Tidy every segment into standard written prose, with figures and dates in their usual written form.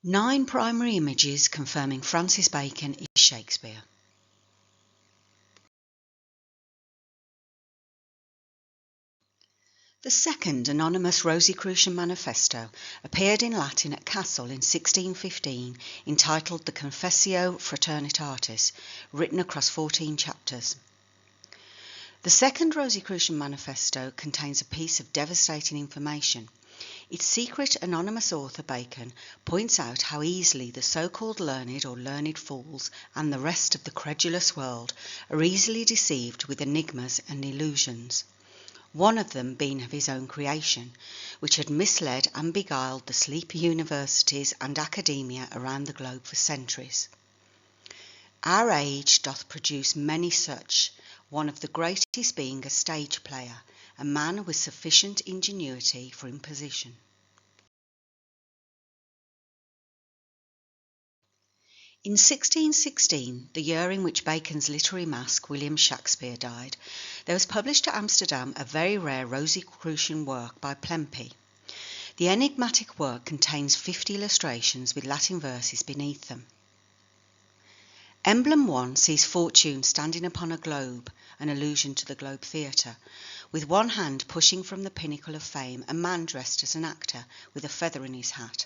9 primary images confirming Francis Bacon is Shakespeare. The second anonymous Rosicrucian manifesto appeared in Latin at Kassel in 1615, entitled the Confessio Fraternitatis, written across 14 chapters. The second Rosicrucian manifesto contains a piece of devastating information. Its secret anonymous author, Bacon, points out how easily the so-called learned or learned fools and the rest of the credulous world are easily deceived with enigmas and illusions. One of them being of his own creation, which had misled and beguiled the sleepy universities and academia around the globe for centuries. Our age doth produce many such, one of the greatest being a stage player, a man with sufficient ingenuity for imposition. In 1616, the year in which Bacon's literary mask William Shakespeare died, there was published at Amsterdam a very rare Rosicrucian work by Plempe. The enigmatic work contains 50 illustrations with Latin verses beneath them. Emblem 1 sees Fortune standing upon a globe, an allusion to the Globe Theatre, with one hand pushing from the pinnacle of fame a man dressed as an actor with a feather in his hat,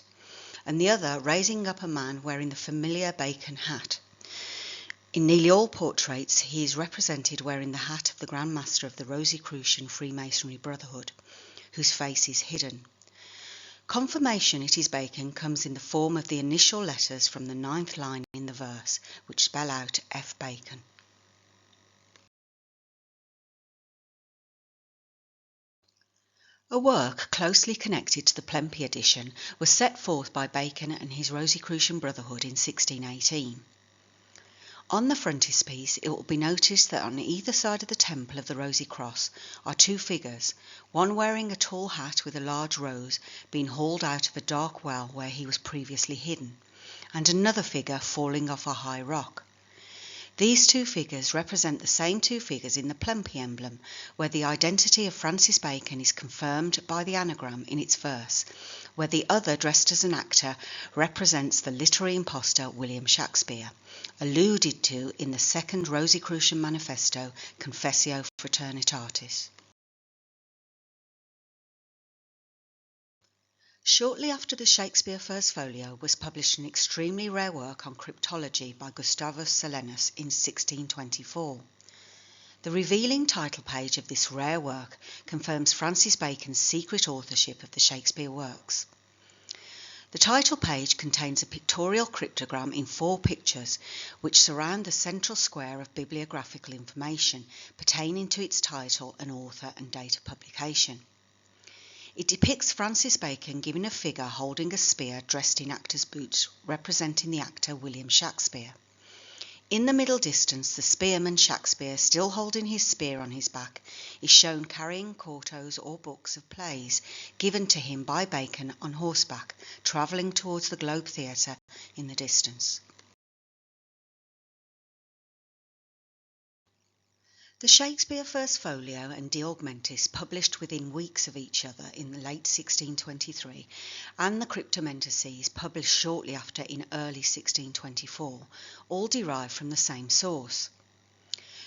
and the other raising up a man wearing the familiar Bacon hat. In nearly all portraits, he is represented wearing the hat of the Grand Master of the Rosicrucian Freemasonry Brotherhood, whose face is hidden. Confirmation it is Bacon comes in the form of the initial letters from the 9th line in the verse, which spell out F. Bacon. A work closely connected to the Plempe edition was set forth by Bacon and his Rosicrucian Brotherhood in 1618. On the frontispiece it will be noticed that on either side of the temple of the Rosy Cross are 2 figures, one wearing a tall hat with a large rose being hauled out of a dark well where he was previously hidden, and another figure falling off a high rock. These 2 figures represent the same 2 figures in the Plempe emblem, where the identity of Francis Bacon is confirmed by the anagram in its verse, where the other, dressed as an actor, represents the literary impostor William Shakespeare, alluded to in the second Rosicrucian manifesto, Confessio Fraternitatis. Shortly after the Shakespeare First Folio was published an extremely rare work on cryptology by Gustavus Solenus in 1624. The revealing title page of this rare work confirms Francis Bacon's secret authorship of the Shakespeare works. The title page contains a pictorial cryptogram in 4 pictures, which surround the central square of bibliographical information pertaining to its title and author and date of publication. It depicts Francis Bacon giving a figure holding a spear dressed in actor's boots, representing the actor William Shakespeare. In the middle distance, the spearman Shakespeare, still holding his spear on his back, is shown carrying quartos or books of plays given to him by Bacon on horseback, travelling towards the Globe Theatre in the distance. The Shakespeare First Folio and De Augmentis, published within weeks of each other in the late 1623, and the Cryptomentices, published shortly after in early 1624, all derive from the same source.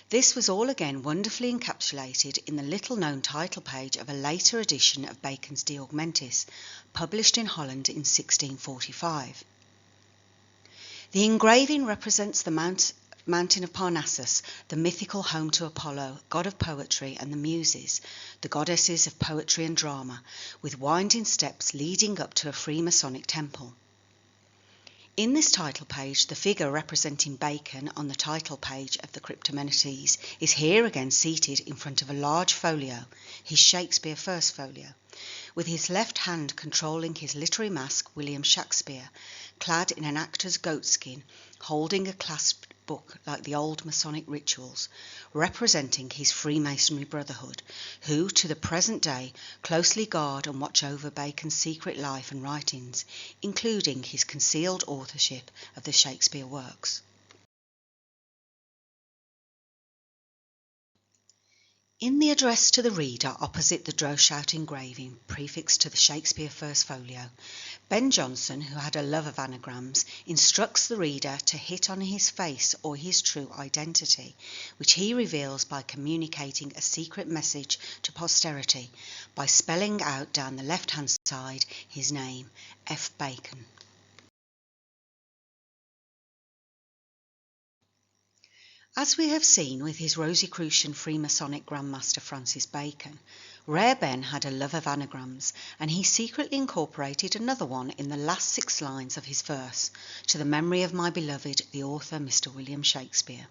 This was all again wonderfully encapsulated in the little-known title page of a later edition of Bacon's De Augmentis, published in Holland in 1645. The engraving represents the Mountain of Parnassus, the mythical home to Apollo, god of poetry, and the Muses, the goddesses of poetry and drama, with winding steps leading up to a Freemasonic temple. In this title page, the figure representing Bacon on the title page of the Cryptomentices is here again seated in front of a large folio, his Shakespeare First Folio, with his left hand controlling his literary mask William Shakespeare, clad in an actor's goatskin, holding a clasped book like the old Masonic rituals, representing his Freemasonry Brotherhood, who to the present day closely guard and watch over Bacon's secret life and writings, including his concealed authorship of the Shakespeare works. In the address to the reader opposite the Droeshout engraving prefixed to the Shakespeare First Folio, Ben Jonson, who had a love of anagrams, instructs the reader to hit on his face or his true identity, which he reveals by communicating a secret message to posterity by spelling out down the left-hand side his name, F. Bacon. As we have seen with his Rosicrucian Freemasonic Grandmaster Francis Bacon, Rare Ben had a love of anagrams, and he secretly incorporated another one in the last 6 lines of his verse, to the memory of my beloved, the author Mr. William Shakespeare,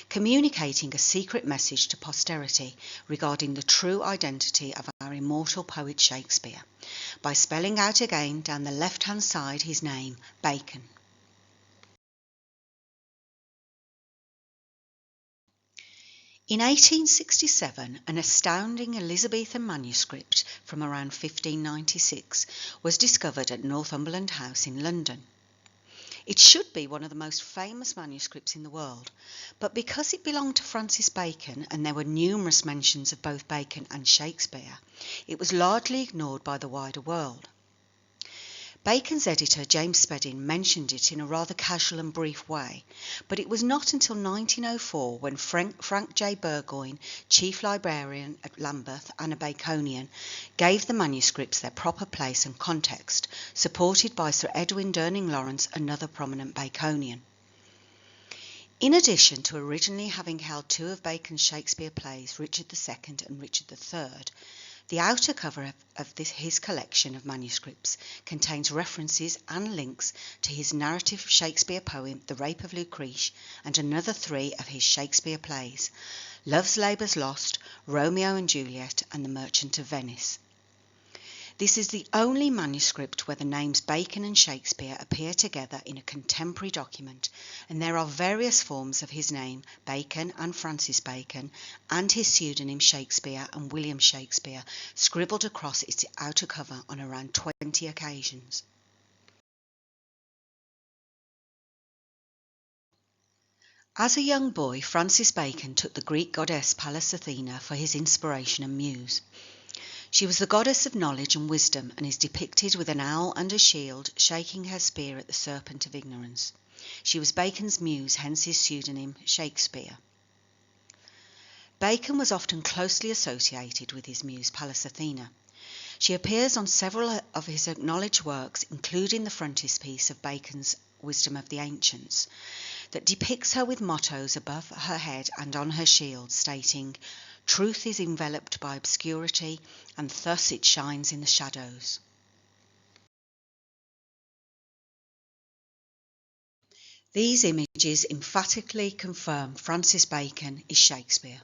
communicating a secret message to posterity regarding the true identity of our immortal poet Shakespeare, by spelling out again down the left-hand side his name, Bacon. In 1867, an astounding Elizabethan manuscript from around 1596 was discovered at Northumberland House in London. It should be one of the most famous manuscripts in the world, but because it belonged to Francis Bacon and there were numerous mentions of both Bacon and Shakespeare, it was largely ignored by the wider world. Bacon's editor, James Spedding, mentioned it in a rather casual and brief way, but it was not until 1904 when Frank J. Burgoyne, chief librarian at Lambeth and a Baconian, gave the manuscripts their proper place and context, supported by Sir Edwin Durning Lawrence, another prominent Baconian. In addition to originally having held 2 of Bacon's Shakespeare plays, Richard II and Richard III, the outer cover of his collection of manuscripts contains references and links to his narrative Shakespeare poem The Rape of Lucrece and another 3 of his Shakespeare plays, Love's Labour's Lost, Romeo and Juliet and The Merchant of Venice. This is the only manuscript where the names Bacon and Shakespeare appear together in a contemporary document, and there are various forms of his name, Bacon and Francis Bacon, and his pseudonym Shakespeare and William Shakespeare, scribbled across its outer cover on around 20 occasions. As a young boy, Francis Bacon took the Greek goddess Pallas Athena for his inspiration and muse. She was the goddess of knowledge and wisdom, and is depicted with an owl and a shield, shaking her spear at the serpent of ignorance. She was Bacon's muse, hence his pseudonym Shakespeare. Bacon was often closely associated with his muse Pallas Athena. She appears on several of his acknowledged works, including the frontispiece of Bacon's Wisdom of the Ancients, that depicts her with mottos above her head and on her shield, stating, "Truth is enveloped by obscurity, and thus it shines in the shadows." These images emphatically confirm Francis Bacon is Shakespeare.